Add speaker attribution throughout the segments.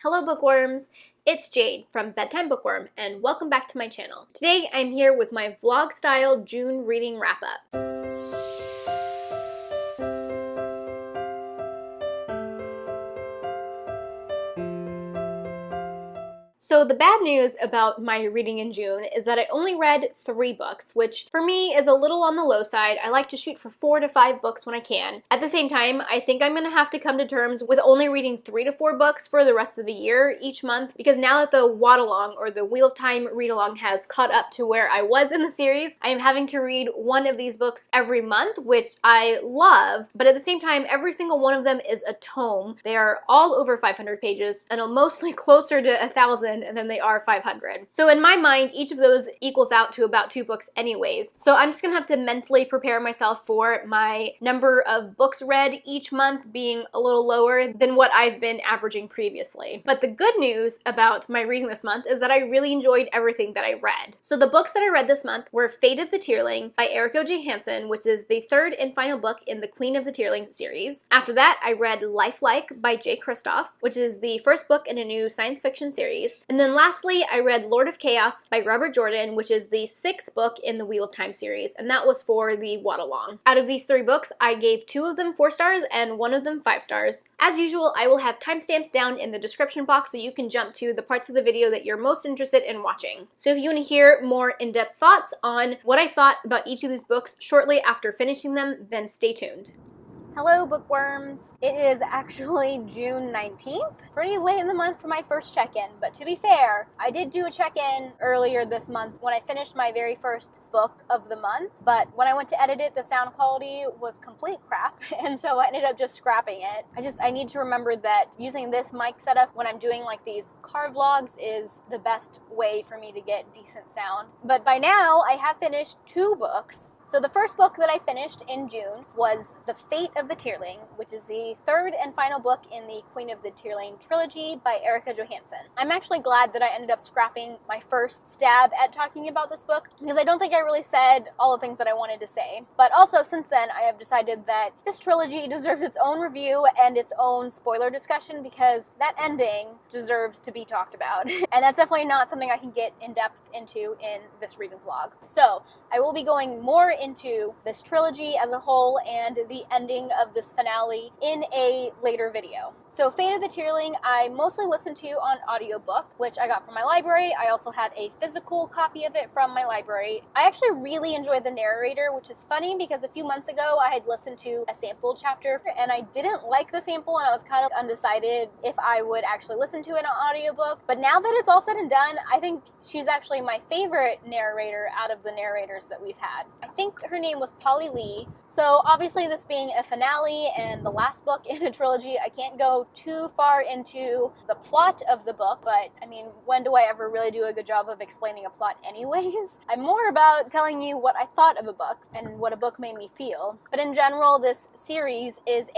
Speaker 1: Hello bookworms! It's Jade from Bedtime Bookworm and welcome back to my channel. Today I'm here with my vlog-style June reading wrap-up. So the bad news about my reading in June is that I only read 3 books, which for me is a little on the low side. I like to shoot for 4 to 5 books when I can. At the same time, I think I'm gonna have to come to terms with only reading 3 to 4 books for the rest of the year each month, because now that the Watt-along or the Wheel of Time read-along has caught up to where I was in the series, I am having to read one of these books every month, which I love, but at the same time, every single one of them is a tome. They are all over 500 pages and are mostly closer to 1,000 than they are 500. So in my mind, each of those equals out to about 2 books anyways. So I'm just gonna have to mentally prepare myself for my number of books read each month being a little lower than what I've been averaging previously. But the good news about my reading this month is that I really enjoyed everything that I read. So the books that I read this month were Fate of the Tearling by Erika Johansen, which is the 3rd and final book in the Queen of the Tearling series. After that, I read Lifelike by Jay Kristoff, which is the 1st book in a new science fiction series. And then lastly, I read Lord of Chaos by Robert Jordan, which is the 6th book in the Wheel of Time series, and that was for the Watt-along. Out of these 3 books, I gave 2 of them 4 stars and 1 of them 5 stars. As usual, I will have timestamps down in the description box so you can jump to the parts of the video that you're most interested in watching. So if you want to hear more in-depth thoughts on what I thought about each of these books shortly after finishing them, then stay tuned. Hello bookworms! It is actually June 19th. Pretty late in the month for my first check-in, but to be fair, I did do a check-in earlier this month when I finished my very first book of the month, but when I went to edit it, the sound quality was complete crap, and so I ended up just scrapping it. I need to remember that using this mic setup when I'm doing like these car vlogs is the best way for me to get decent sound. But by now, I have finished 2 books. So the first book that I finished in June was The Fate of the Tearling, which is the 3rd and final book in the Queen of the Tearling trilogy by Erika Johansen. I'm actually glad that I ended up scrapping my first stab at talking about this book, because I don't think I really said all the things that I wanted to say. But also, since then, I have decided that this trilogy deserves its own review and its own spoiler discussion, because that ending deserves to be talked about. And that's definitely not something I can get in depth into in this reading vlog. So I will be going more into this trilogy as a whole and the ending of this finale in a later video. So Fate of the Tearling I mostly listened to on audiobook, which I got from my library. I also had a physical copy of it from my library. I actually really enjoyed the narrator, which is funny because a few months ago I had listened to a sample chapter and I didn't like the sample and I was kind of undecided if I would actually listen to it on audiobook. But now that it's all said and done, I think she's actually my favorite narrator out of the narrators that we've had. I think her name was Polly Lee. So obviously this being a finale and the last book in a trilogy, I can't go too far into the plot of the book, but I mean, when do I ever really do a good job of explaining a plot anyways? I'm more about telling you what I thought of a book and what a book made me feel. But in general, this series is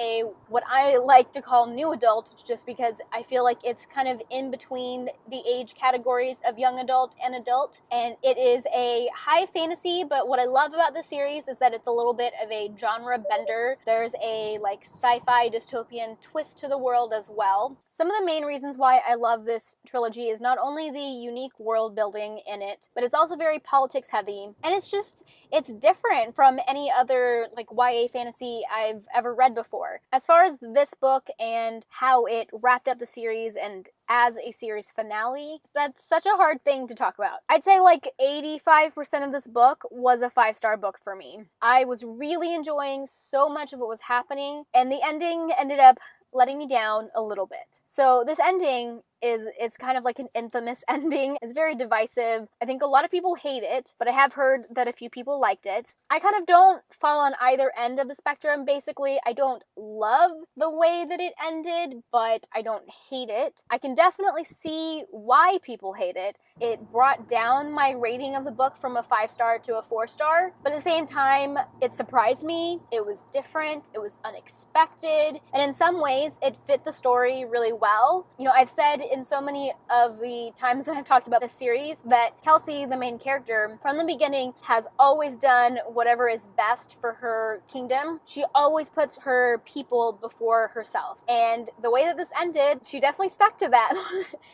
Speaker 1: what I like to call new adult, just because I feel like it's kind of in between the age categories of young adult and adult, and it is a high fantasy, but what I love about this series is that it's a little bit of a genre bender. There's a like sci-fi dystopian twist to the world as well. Some of the main reasons why I love this trilogy is not only the unique world building in it, but it's also very politics heavy, and it's different from any other like YA fantasy I've ever read before. As far as this book and how it wrapped up the series and as a series finale, that's such a hard thing to talk about. I'd say like 85% of this book was a 5-star book for me. I was really enjoying so much of what was happening, and the ending ended up letting me down a little bit. So this ending is kind of like an infamous ending. It's very divisive. I think a lot of people hate it, but I have heard that a few people liked it. I kind of don't fall on either end of the spectrum. Basically, I don't love the way that it ended, but I don't hate it. I can definitely see why people hate it. It brought down my rating of the book from a 5-star to a 4-star, but at the same time, it surprised me. It was different. It was unexpected. And in some ways, it fit the story really well. You know, I've said in so many of the times that I've talked about this series that Kelsey, the main character, from the beginning has always done whatever is best for her kingdom. She always puts her people before herself. And the way that this ended, she definitely stuck to that.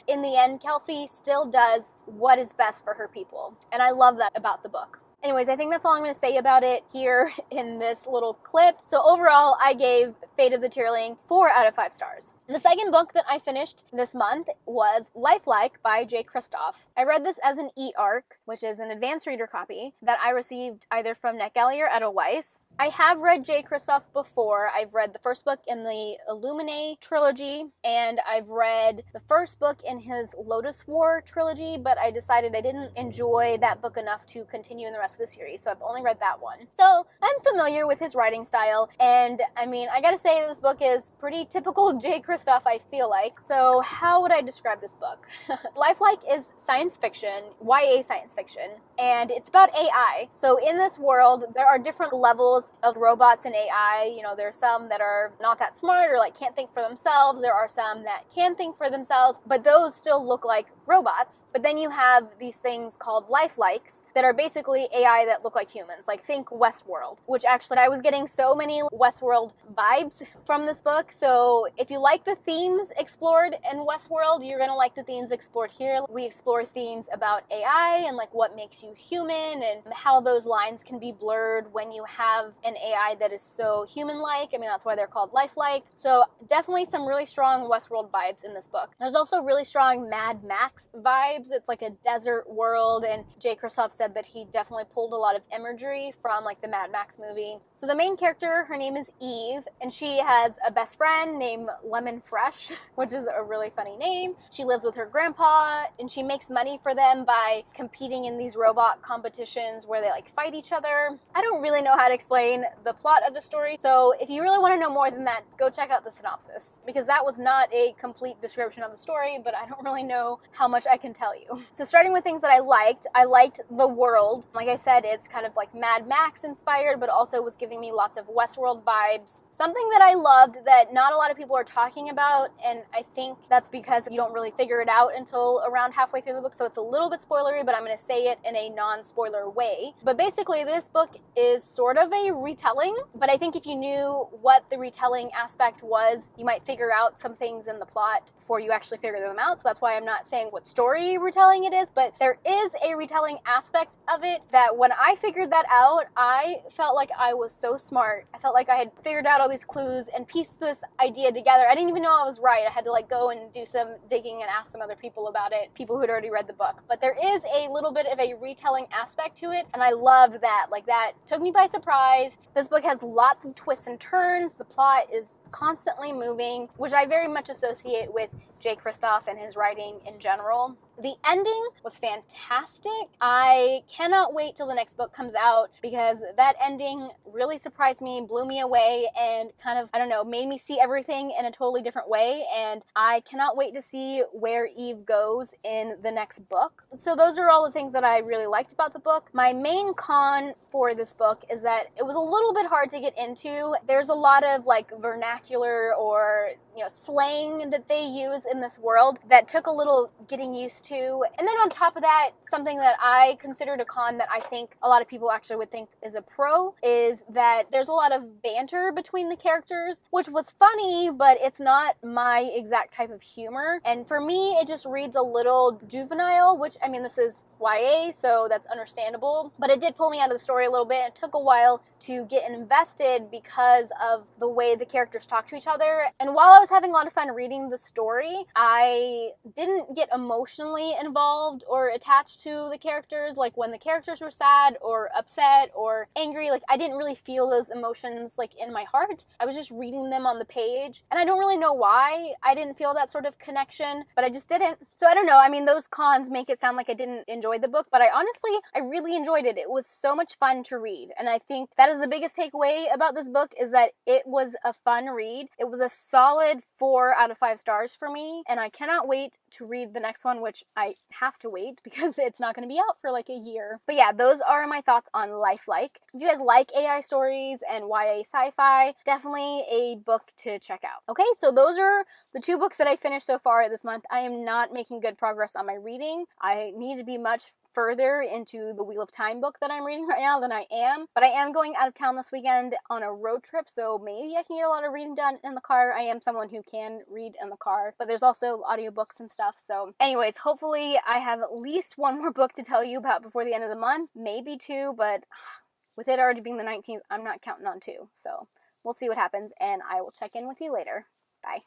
Speaker 1: In the end, Kelsey still does what is best for her people. And I love that about the book. Anyways, I think that's all I'm going to say about it here in this little clip. So overall, I gave Fate of the Tearling 4 out of 5 stars. The second book that I finished this month was Lifelike by Jay Kristoff. I read this as an e-arc, which is an advanced reader copy that I received either from NetGalley or Edelweiss. I have read Jay Kristoff before. I've read the first book in the Illuminae trilogy, and I've read the first book in his Lotus War trilogy, but I decided I didn't enjoy that book enough to continue in the rest of the series, so I've only read that one. So I'm familiar with his writing style, and I mean, I gotta say this book is pretty typical Jay Kristoff, I feel like. So how would I describe this book? Lifelike is science fiction, YA science fiction, and it's about AI. So in this world, there are different levels of robots and AI. You know, there's some that are not that smart or like can't think for themselves. There are some that can think for themselves, but those still look like robots. But then you have these things called lifelikes that are basically AI that look like humans. Like think Westworld, which actually I was getting so many Westworld vibes from this book. So if you like the themes explored in Westworld, you're gonna like the themes explored here. We explore themes about AI and like what makes you human and how those lines can be blurred when you have an AI that is so human-like. I mean, that's why they're called lifelike. So definitely some really strong Westworld vibes in this book. There's also really strong Mad Max vibes. It's like a desert world, and Jay Kristoff said that he definitely pulled a lot of imagery from like the Mad Max movie. So the main character, her name is Eve, and she has a best friend named Lemon Fresh, which is a really funny name. She lives with her grandpa, and she makes money for them by competing in these robot competitions where they like fight each other. I don't really know how to explain the plot of the story, so if you really want to know more than that, go check out the synopsis, because that was not a complete description of the story, but I don't really know how much I can tell you. So starting with things that I liked the world. Like I said, it's kind of like Mad Max inspired, but also was giving me lots of Westworld vibes. Something that I loved that not a lot of people are talking about, and I think that's because you don't really figure it out until around halfway through the book, so it's a little bit spoilery, but I'm going to say it in a non-spoiler way. But basically, this book is sort of a retelling, but I think if you knew what the retelling aspect was, you might figure out some things in the plot before you actually figure them out. So that's why I'm not saying what story retelling it is, but there is a retelling aspect of it that when I figured that out, I felt like I was so smart. I felt like I had figured out all these clues and pieced this idea together. I didn't even know I was right. I had to like go and do some digging and ask some other people about it, people who'd already read the book. But there is a little bit of a retelling aspect to it, and I loved that. Like, that took me by surprise. This book has lots of twists and turns. The plot is constantly moving, which I very much associate with Jay Kristoff and his writing in general. The ending was fantastic. I cannot wait till the next book comes out, because that ending really surprised me, blew me away, and kind of, I don't know, made me see everything in a totally different way, and I cannot wait to see where Eve goes in the next book. So those are all the things that I really liked about the book. My main con for this book is that it was a little bit hard to get into. There's a lot of like vernacular or, you know, slang that they use in this world that took a little getting used to. And then on top of that, something that I considered a con that I think a lot of people actually would think is a pro is that there's a lot of banter between the characters, which was funny, but it's not my exact type of humor. And for me, it just reads a little juvenile, which, I mean, this is YA, so that's understandable, but it did pull me out of the story a little bit. It took a while to get invested because of the way the characters talk to each other. And while I was having a lot of fun reading the story, I didn't get emotionally involved or attached to the characters. Like when the characters were sad or upset or angry, like I didn't really feel those emotions like in my heart. I was just reading them on the page, and I don't really know why I didn't feel that sort of connection, but I just didn't. So I don't know. I mean, those cons make it sound like I didn't enjoy the book, but I really enjoyed it. It was so much fun to read, and I think that is the biggest takeaway about this book, is that it was a fun read. It was a solid 4 out of 5 stars for me, and I cannot wait to read the next one, which
Speaker 2: I have to wait because it's not going to be out for like a year. But yeah, those are my thoughts on Lifelike. If you guys like AI stories and YA sci-fi, definitely a book to check out. Okay, so those are the 2 books that I finished so far this month. I am not making good progress on my reading. I need to be much further into the Wheel of Time book that I'm reading right now than I am. But I am going out of town this weekend on a road trip, so maybe I can get a lot of reading done in the car. I am someone who can read in the car, but there's also audiobooks and stuff. So anyways, hopefully I have at least 1 more book to tell you about before the end of the month. Maybe 2, but with it already being the 19th, I'm not counting on 2. So we'll see what happens, and I will check in with you later. Bye.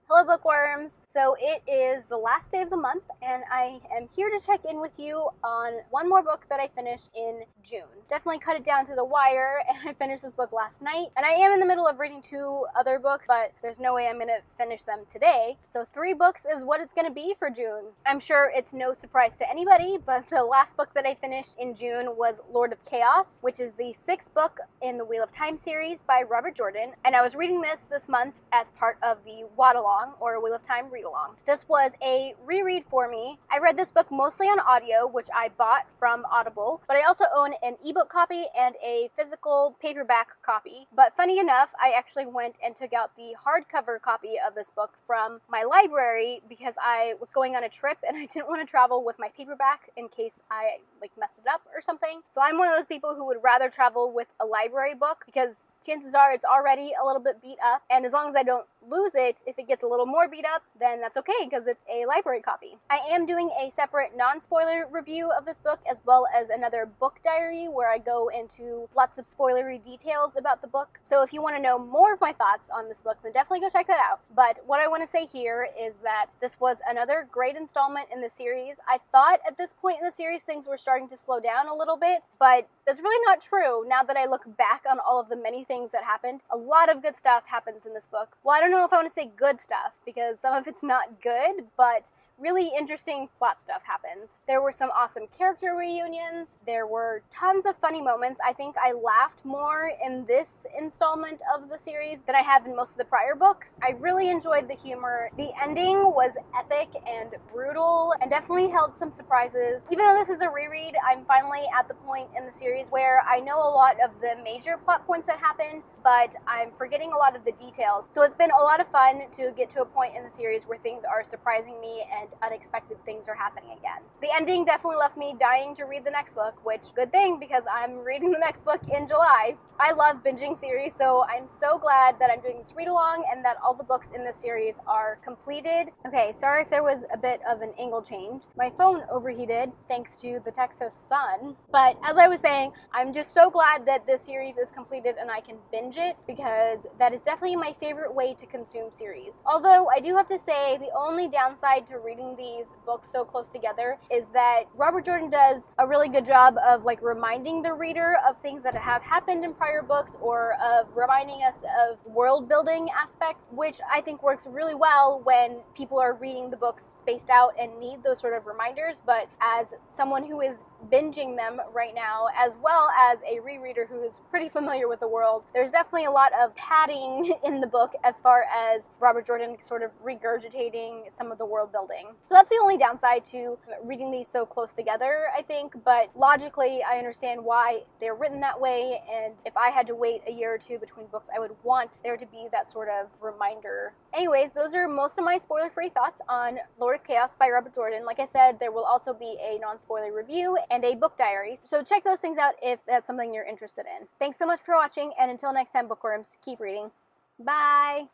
Speaker 2: Hello bookworms! So it is the last day of the month and I am here to check in with you on 1 more book that I finished in June. Definitely cut it down to the wire, and I finished this book last night, and I am in the middle of reading 2 other books, but there's no way I'm going to finish them today. So 3 books is what it's going to be for June. I'm sure it's no surprise to anybody, but the last book that I finished in June was Lord of Chaos, which is the 6th book in the Wheel of Time series by Robert Jordan, and I was reading this month as part of the Waddalong, or Wheel of Time read-along. This was a reread for me. I read this book mostly on audio, which I bought from Audible, but I also own an ebook copy and a physical paperback copy. But funny enough, I actually went and took out the hardcover copy of this book from my library because I was going on a trip and I didn't want to travel with my paperback in case I messed it up or something. So I'm one of those people who would rather travel with a library book because chances are it's already a little bit beat up, and as long as I don't lose it, if it gets a little more beat up, then that's okay because it's a library copy. I am doing a separate non-spoiler review of this book, as well as another book diary where I go into lots of spoilery details about the book. So if you want to know more of my thoughts on this book, then definitely go check that out. But what I want to say here is that this was another great installment in the series. I thought at this point in the series things were starting to slow down a little bit, but that's really not true. Now that I look back on all of the many things that happened, a lot of good stuff happens in this book. Well, I don't know if I want to say good stuff because some of it's not good, but really interesting plot stuff happens. There were some awesome character reunions. There were tons of funny moments. I think I laughed more in this installment of the series than I have in most of the prior books. I really enjoyed the humor. The ending was epic and brutal and definitely held some surprises. Even though this is a reread, I'm finally at the point in the series where I know a lot of the major plot points that happen, but I'm forgetting a lot of the details. So it's been a lot of fun to get to a point in the series where things are surprising me and unexpected things are happening again. The ending definitely left me dying to read the next book, which good thing because I'm reading the next book in July. I love binging series, so I'm so glad that I'm doing this read along and that all the books in this series are completed. Okay, sorry if there was a bit of an angle change. My phone overheated thanks to the Texas sun, but as I was saying, I'm just so glad that this series is completed and I can binge it because that is definitely my favorite way to consume series. Although I do have to say the only downside to reading these books so close together is that Robert Jordan does a really good job of reminding the reader of things that have happened in prior books or of reminding us of world building aspects, which I think works really well when people are reading the books spaced out and need those sort of reminders. But as someone who is binging them right now, as well as a rereader who is pretty familiar with the world, there's definitely a lot of padding in the book as far as Robert Jordan sort of regurgitating some of the world building. So that's the only downside to reading these so close together, I think, but logically I understand why they're written that way, and if I had to wait a year or 2 between books, I would want there to be that sort of reminder. Anyways, those are most of my spoiler-free thoughts on Lord of Chaos by Robert Jordan. Like I said, there will also be a non-spoiler review and a book diary, so check those things out if that's something you're interested in. Thanks so much for watching, and until next time, bookworms, keep reading. Bye!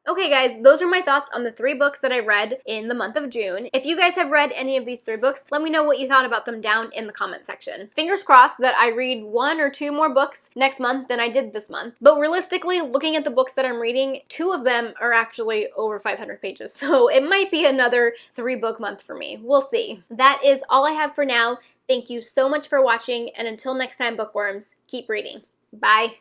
Speaker 1: Okay guys, those are my thoughts on the 3 books that I read in the month of June. If you guys have read any of these 3 books, let me know what you thought about them down in the comment section. Fingers crossed that I read 1 or 2 more books next month than I did this month. But realistically, looking at the books that I'm reading, 2 of them are actually over 500 pages. So it might be another 3-book month for me. We'll see. That is all I have for now. Thank you so much for watching, and until next time, bookworms, keep reading. Bye!